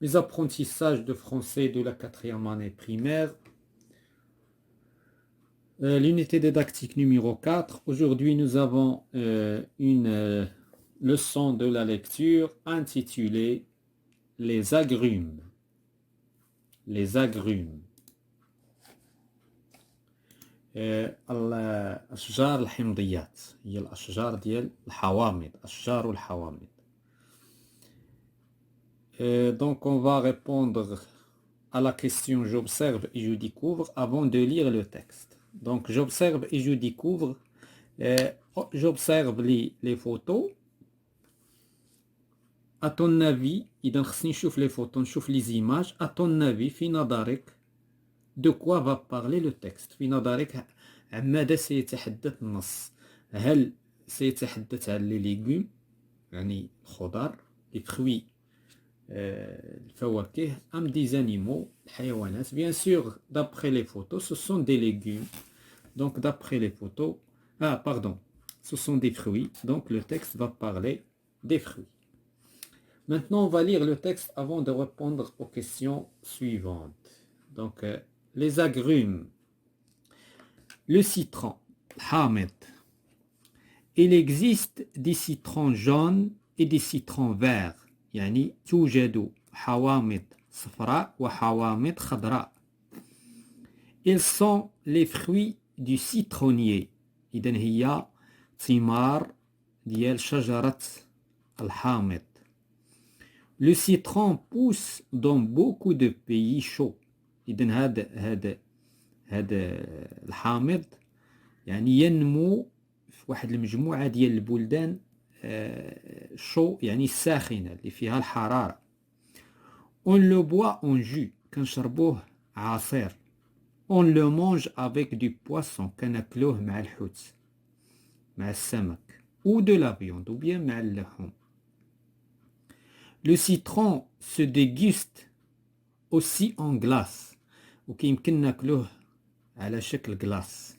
Les apprentissages de français de la quatrième année primaire. L'unité didactique numéro 4. Aujourd'hui, nous avons une leçon de la lecture intitulée Les agrumes. Les agrumes. الأشجار الحمضيات هي الأشجار ديال الحوامض أشجار الحوامض. Donc on va répondre à la question j'observe et je découvre avant de lire le texte. Donc j'observe et je découvre. J'observe les photos. À ton avis, إذا خصني نشوف les photos, نشوف les images. À ton avis, في نظرك, de quoi va parler le texte؟ في نظرك عن ماذا سيتحدث النص؟ هل سيتحدث عن les légumes يعني الخضار les fruits الفواكه أم des animaux الحيوانات؟ Bien sûr, d'après les photos, ce sont des légumes. Donc d'après les photos, pardon, ce sont des fruits. Donc le texte va parler des fruits. Maintenant, on va lire le texte avant de répondre aux questions suivantes. Donc, les agrumes. Le citron, hamid. Il existe des citrons jaunes et des citrons verts. يعني توجد حوامض صفراء وحوامض خضراء. Ils sont les fruits du citronnier. إذن هي ثمار ديال شجرة الحامض. Le citron pousse dans beaucoup de pays chauds. إذن هذا الحامض يعني ينمو في واحد المجموعة ديال البلدان شو يعني الساخنة اللي فيها الحرارة. On le boit en jus. كنشربوه عصير. On le mange avec du poisson. كناكلوه مع الحوت مع السمك. Ou de la viande ou bien مع اللحوم. Le citron se déguste aussi en glace. وكيمكن ناكلوه على شكل glace.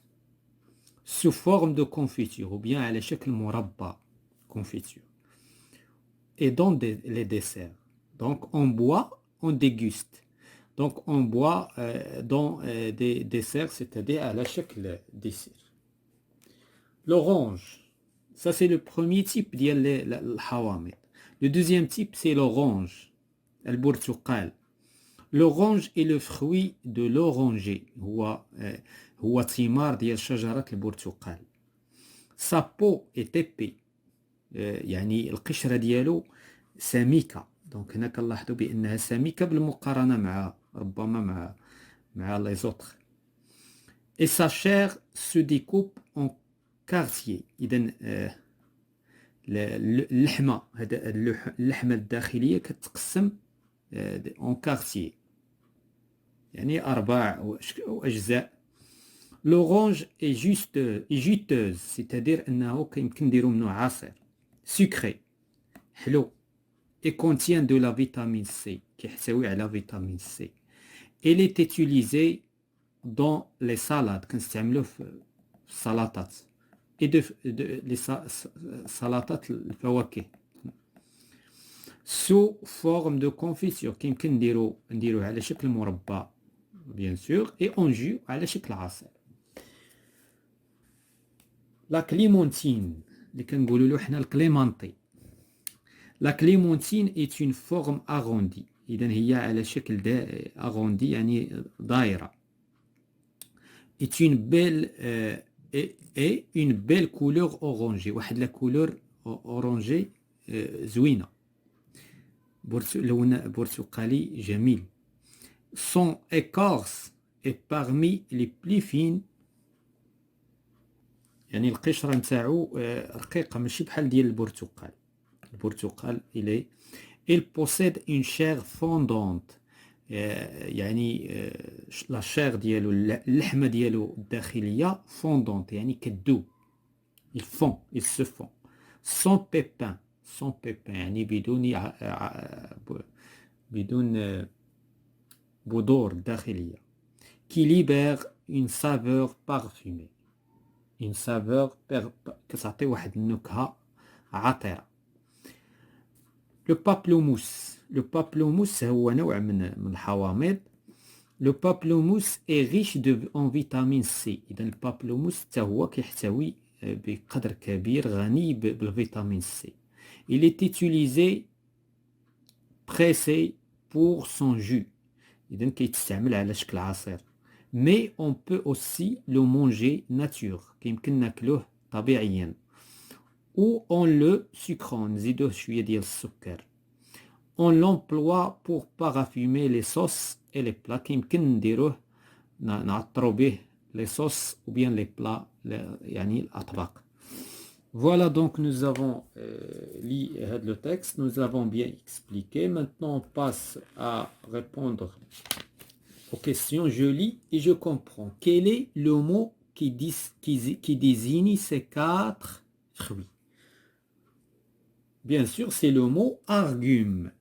Sous forme de confiture ou bien على شكل مربى confiture. Et dans les desserts. Donc on boit, on déguste. Donc on boit dans des desserts, c'est-à-dire à la شكل dessert. L'orange. Ça c'est le premier type ديال الحوامض. Le deuxième type, c'est l'orange, le برتقال. L'orange est le fruit de l'oranger. هو ثمار ديال شجرة البرتقال. Sa peau est épais. يعني القشرة ديالو سميكة. Donc هنا كنلاحظوا بأنها سميكة بالمقارنة مع ربما مع les autres. Et sa chair se découpe en quartiers. إذن اللحمة هذا اللحمة الداخلية كتقسم en quartier يعني أرباع وأجزاء. L'orange est juteuse, c'est-à-dire أنه يمكن نديرو منه عصير. Sucré, حلو. Et contient de la vitamine C, كيحتوي على فيتامين C. Elle est utilisée dans les salades, كنستعملوه في السلطات. Et سلطات الفواكه. Sous forme de confiture, كيمكن نديروه على شكل مربى bien sûr et en jus على شكل عصير. La clémentine اللي كنقولوا له حنا الكليمانطي. La clémentine est une forme arrondie. إذن هي على شكل arrondi يعني دائرة. Est une belle et une belle couleur orangée. واحد la couleur orangée زوينة. لون برتقالي جميل. Son écorce est parmi les plus fines. يعني القشرة نتاعو رقيقة ماشي بحال ديال البرتقال. البرتقال il possède une chair fondante. يعني la chair ديالو اللحمة ديالو الداخلية fondante يعني كدوب. il fond, il se fond. Sans pépin يعني بدون بذور داخلية. Qui libère une saveur parfumée. Une saveur كتعطي واحد النكهة عطرة. Le pamplemousse le pamplemousse هو نوع من الحوامض. Le pamplemousse est riche en vitamine C. إذا البابلوموس حتى هو كيحتوي بقدر كبير غني بالفيتامين C. Il est utilisé pressé pour son jus. إذا كيتستعمل على شكل عصير. Mais on peut aussi le manger nature. كيمكن ناكلوه طبيعيا. Ou on le sucre. نزيدوه شوية ديال السكر. On l'emploie pour parafumer les sauces et les plats. كيمكن نديروه نعطرو به les sauces ou bien les plats يعني الأطباق. Voilà, donc nous avons lu le texte, nous l'avons bien expliqué. Maintenant, on passe à répondre aux questions. Je lis et je comprends. Quel est le mot qui désigne ces 4 fruits? Bien sûr, c'est le mot argume.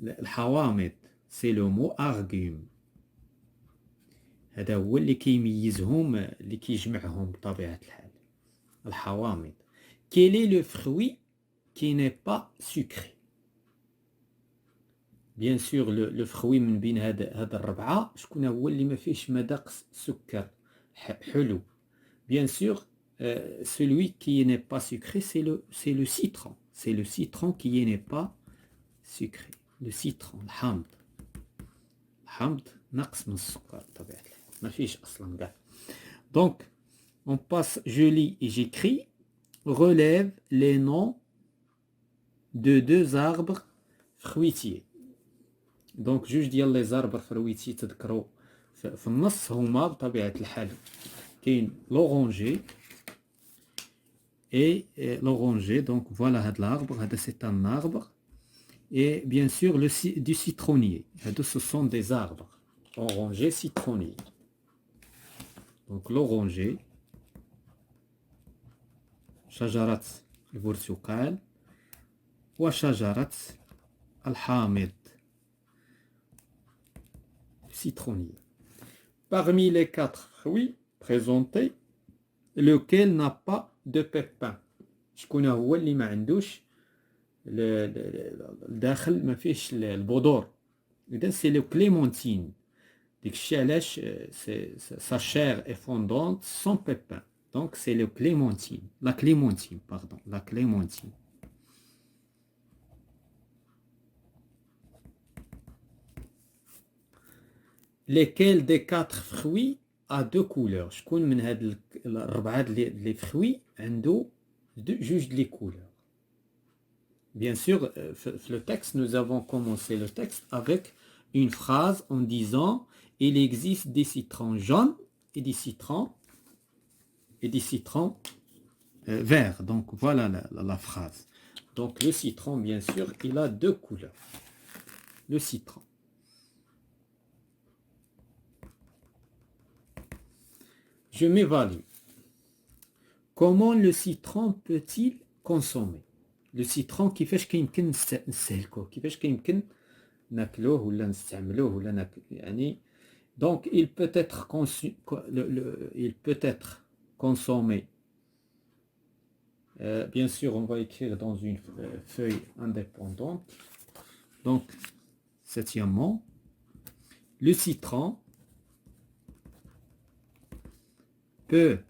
الحوامض, c'est le mot argume. هذا هو اللي كيميزهم اللي كيجمعهم بطبيعة الحال. الحوامض. Quel est le fruit qui n'est pas sucré? Bien sûr, le fruit من بين هاد الربعة شكون هو اللي ما فيهش مذاق سكر حلو. Bien sûr, celui qui n'est pas sucré, c'est le citron. C'est le citron qui n'est pas sucré. Le citron, الحامض. الحامض ناقص من السكر بطبيعة الحال. ما فيش أصلا كاع. Donc, on passe, je lis et j'écris. Relève les noms de 2 arbres fruitiers. Donc جوج ديال لي زاربر فرويتي تذكروا في النص هما بطبيعة الحال كاين l'oranger et l'oranger. Donc voilà هاد l'arbre, هذا c'est un arbre. Et bien sûr du citronnier. هادو ce sont des arbres. Oranger, citronnier. Donc l'oranger, شجرة البرتقال وشجرة الحامض citronnier. Parmi les 4 fruits présentés, lequel n'a pas de pépins? شكون هو اللي ما عندوش الداخل ما فيهش البذور؟ إذا c'est le clémentine. داكشي علاش sa chair est fondante sans pépins. Donc c'est le clémentine. La clémentine, pardon. La clémentine. Lesquels des 4 fruits a 2 couleurs? شكون من هاد الربعة لي fruits عنده جوج لي couleurs? Bien sûr, le texte, nous avons commencé le texte avec une phrase en disant il existe des citrons jaunes et des citrons verts. Donc voilà la phrase. Donc le citron, bien sûr, il a 2 couleurs. Le citron. Je m'évalue. Comment le citron peut-il consommer? Le citron كيفاش كيمكن نستهلكوه؟ كيفاش كيمكن ناكلوه ولا نستعملوه ولا ناكل يعني. Donc il peut être consommé. Bien sûr, on va écrire dans une feuille indépendante. Donc, 7e, le citron peut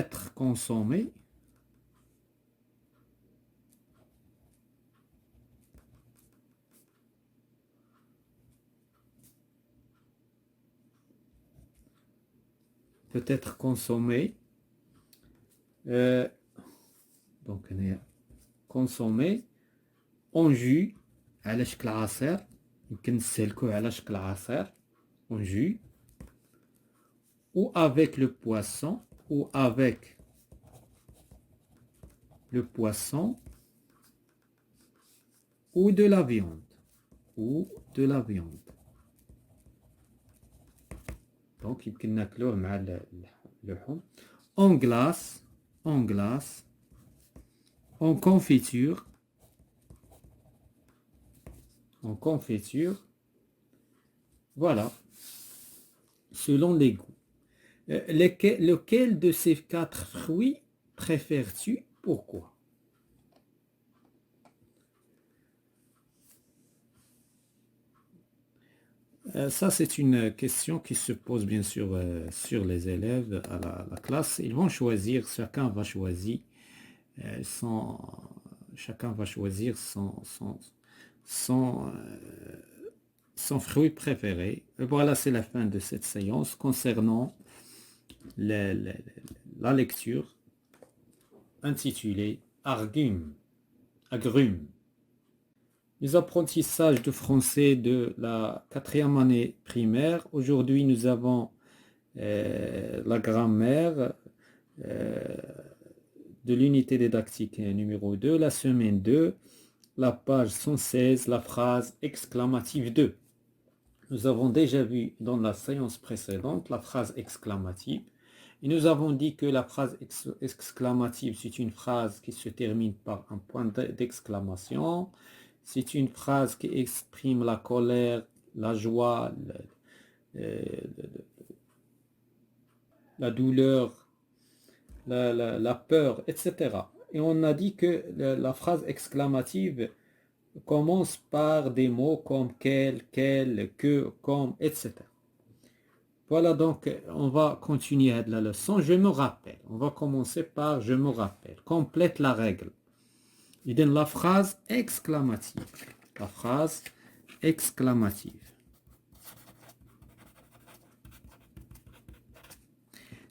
être consommé donc consommé en jus على شكل عصير. يمكن نستهلكوه على شكل عصير en jus ou avec le poisson ou de la viande. Donc يمكن ناكلوه مع اللحوم. En glace, en confiture, voilà, selon les goûts. Lequel de ces 4 fruits préfères-tu? Pourquoi? Ça, c'est une question qui se pose bien sûr sur les élèves à la classe. Ils vont choisir, son, chacun va choisir son, son fruit préféré. Et voilà, c'est la fin de cette séance concernant la, la- la lecture intitulée Agrumes. Les apprentissages de français de la quatrième année primaire. Aujourd'hui, nous avons la grammaire euh, de l'unité didactique numéro 2, la semaine 2, la page 116, la phrase exclamative 2. Nous avons déjà vu dans la séance précédente la phrase exclamative. Et nous avons dit que la phrase exclamative, c'est une phrase qui se termine par un point d'exclamation. C'est une phrase qui exprime la colère, la joie, la douleur, la peur, etc. Et on a dit que la phrase exclamative commence par des mots comme quel, que, comme, etc. Voilà, donc on va continuer la leçon. Je me rappelle. On va commencer par je me rappelle. Complète la règle. Il donne la phrase exclamative. La phrase exclamative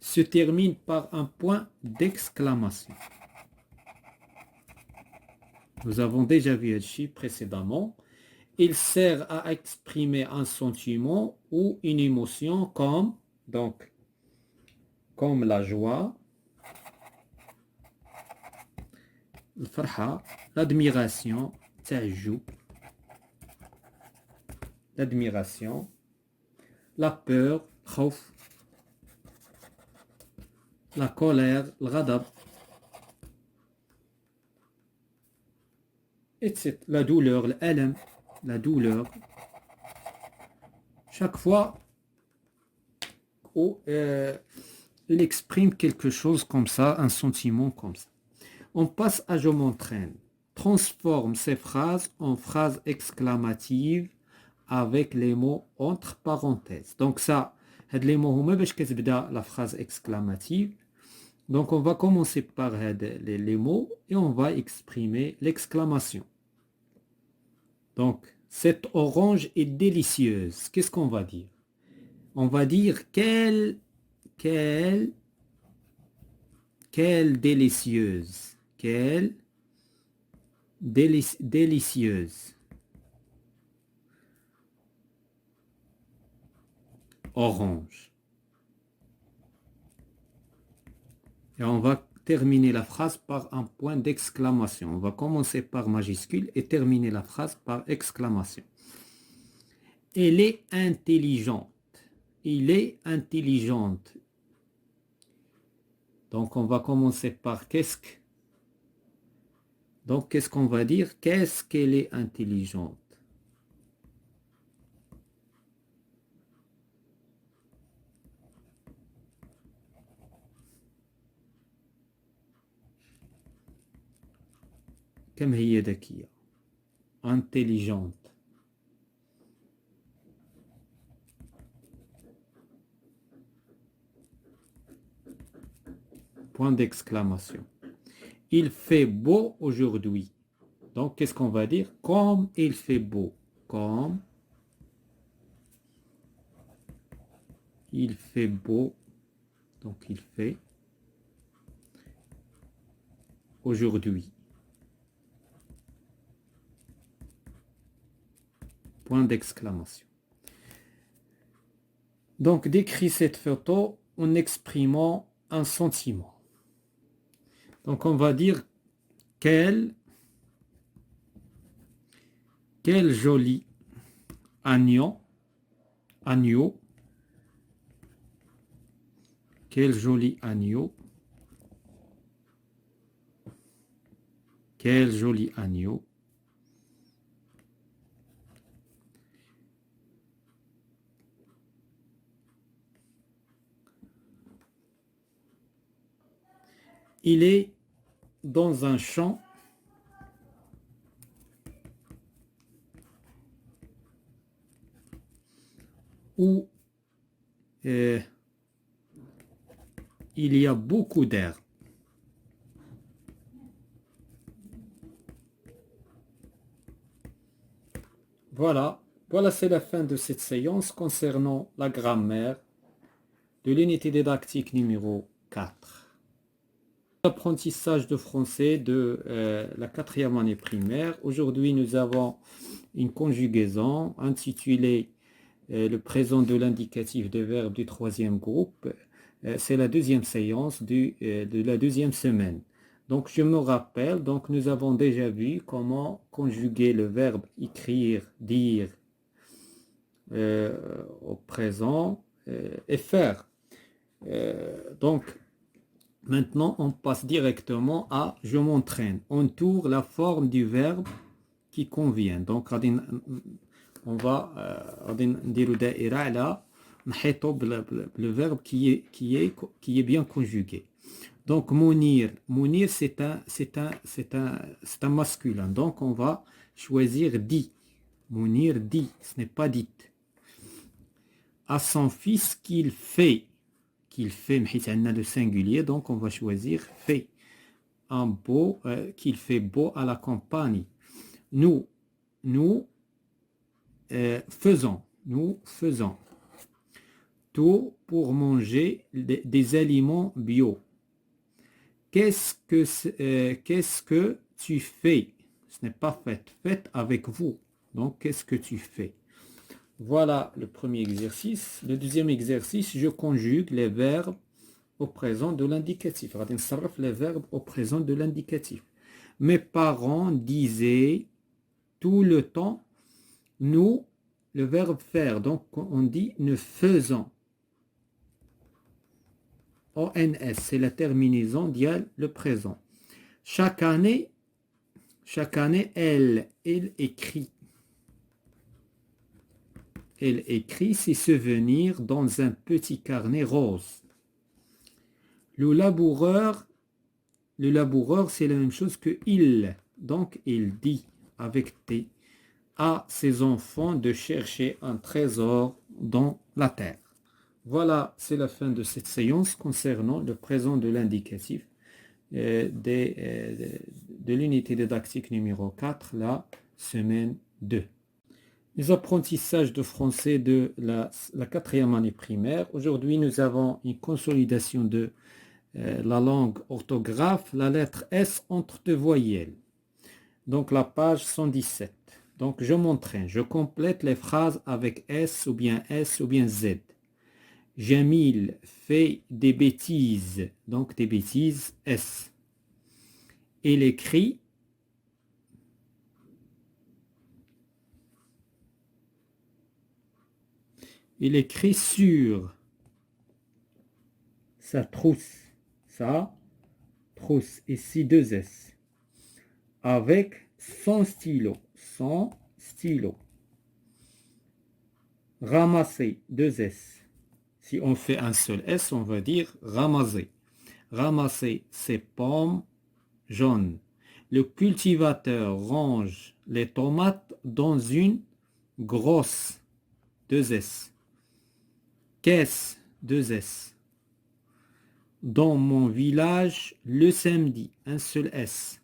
se termine par un point d'exclamation. Nous avons déjà vu ici précédemment. Il sert à exprimer un sentiment ou une émotion comme la joie, l'admiration, l'admiration, la peur, la colère, الغضب, etc. La douleur, l'ألم, la douleur. Chaque fois où il exprime quelque chose comme ça, un sentiment comme ça. On passe à je m'entraîne. Transforme ces phrases en phrases exclamatives avec les mots entre parenthèses. Donc ça, les mots هما باش كتبدا la phrase exclamative. Donc on va commencer par les mots et on va exprimer l'exclamation. Donc cette orange est délicieuse. Qu'est-ce qu'on va dire? On va dire quelle délicieuse. Quelle délicieuse. Orange. Et on va terminer la phrase par un point d'exclamation. On va commencer par majuscule et terminer la phrase par exclamation. Elle est intelligente. Il est intelligente. Donc on va commencer par qu'est-ce que. Donc qu'est-ce qu'on va dire? Qu'est-ce qu'elle est intelligente? كم هي ذكية. Intelligente. Point d'exclamation. Il fait beau aujourd'hui. Donc, qu'est-ce qu'on va dire? Comme il fait beau. Comme il fait beau. Donc, il fait aujourd'hui. Point d'exclamation. Donc, décris cette photo en exprimant un sentiment. Donc, on va dire quel joli agneau. Quel joli agneau. Quel joli agneau. Il est dans un champ. où il y a beaucoup d'air. Voilà, c'est la fin de cette séance concernant la grammaire de l'unité didactique numéro 4. L'apprentissage de français de la 4e année primaire. Aujourd'hui, nous avons une conjugaison intitulée le présent de l'indicatif des verbes du 3e groupe. C'est la 2e séance de la 2e semaine. Donc, je me rappelle, donc nous avons déjà vu comment conjuguer le verbe écrire, dire au présent et faire. Donc, maintenant, on passe directement à je m'entraîne. On tourne la forme du verbe qui convient. Donc, on va dire le verbe qui est bien conjugué. Donc, munir, c'est un masculin. Donc, on va choisir dit. Munir dit, ce n'est pas dit. À son fils qu'il fait, mais on a le singulier, donc on va choisir fait. Un beau, qu'il fait beau à la campagne. Nous faisons tout pour manger des aliments bio. Qu'est-ce que tu fais? Ce n'est pas fait. Faites avec vous. Donc, qu'est-ce que tu fais? Voilà le premier exercice. Le deuxième exercice, je conjugue les verbes au présent de l'indicatif. Les verbes au présent de l'indicatif. Mes parents disaient tout le temps nous, le verbe faire. Donc, on dit ne faisons. ONS, c'est la terminaison d'IAL, le présent. Chaque année, elle écrit. Elle écrit ses souvenirs dans un petit carnet rose. Le laboureur, c'est la même chose que il. Donc, il dit avec T à ses enfants de chercher un trésor dans la terre. Voilà, c'est la fin de cette séance concernant le présent de l'indicatif de l'unité didactique numéro 4, la semaine 2. Les apprentissages de français de la 4e année primaire. Aujourd'hui, nous avons une consolidation de la langue orthographe, la lettre S entre deux voyelles. Donc, la page 117. Donc, je m'entraîne. Je complète les phrases avec S ou bien Z. Jamil fait des bêtises. Donc, des bêtises, S. Il écrit sur sa trousse. Ici 2 S. Avec son stylo. Ramasser, 2 S. Si on fait un seul S, on va dire ramasser. Ramasser ses pommes jaunes. Le cultivateur range les tomates dans une grosse, 2 S. Caisse, 2 S. Dans mon village, le samedi, un seul S.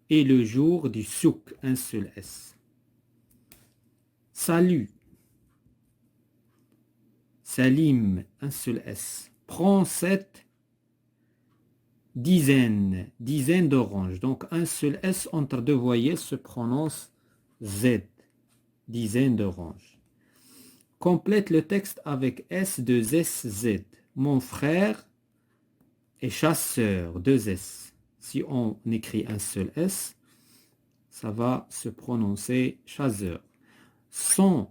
Et le jour du souk, un seul S. Salut. Salim, un seul S. Prends cette dizaine d'oranges. Donc un seul S entre deux voyelles se prononce Z. Dizaine d'oranges. Complète le texte avec S, 2 S, Z. Mon frère est chasseur, 2 S. Si on écrit un seul S, ça va se prononcer chasseur. Son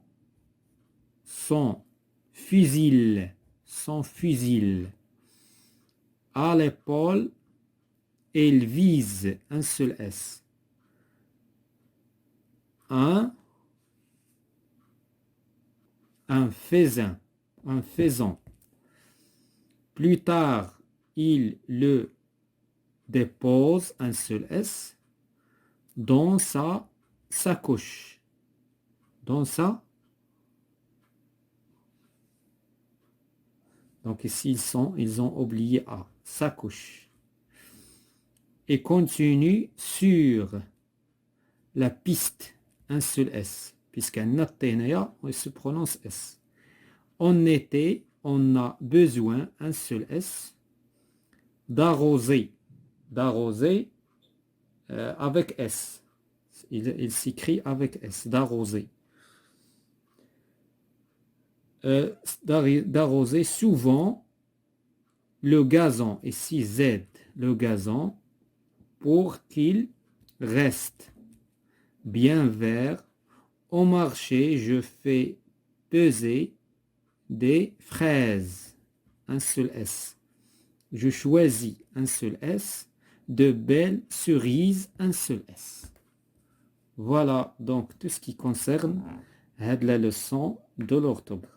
fusil, à l'épaule, il vise, un seul S. Un faisan. Plus tard, il le dépose, un seul S, dans sa sacoche. Donc ici, ils ont oublié A. S'accouche. Et continue sur la piste. Un seul S. Puisqu'un athénéa, il se prononce S. En été, on a besoin, un seul S, d'arroser. D'arroser avec S. Il s'écrit avec S. D'arroser. D'arroser souvent le gazon, ici Z, le gazon, pour qu'il reste bien vert. Au marché, je fais peser des fraises, un seul S. Je choisis, un seul S, de belles cerises, un seul S. Voilà donc tout ce qui concerne la leçon de l'orthographe.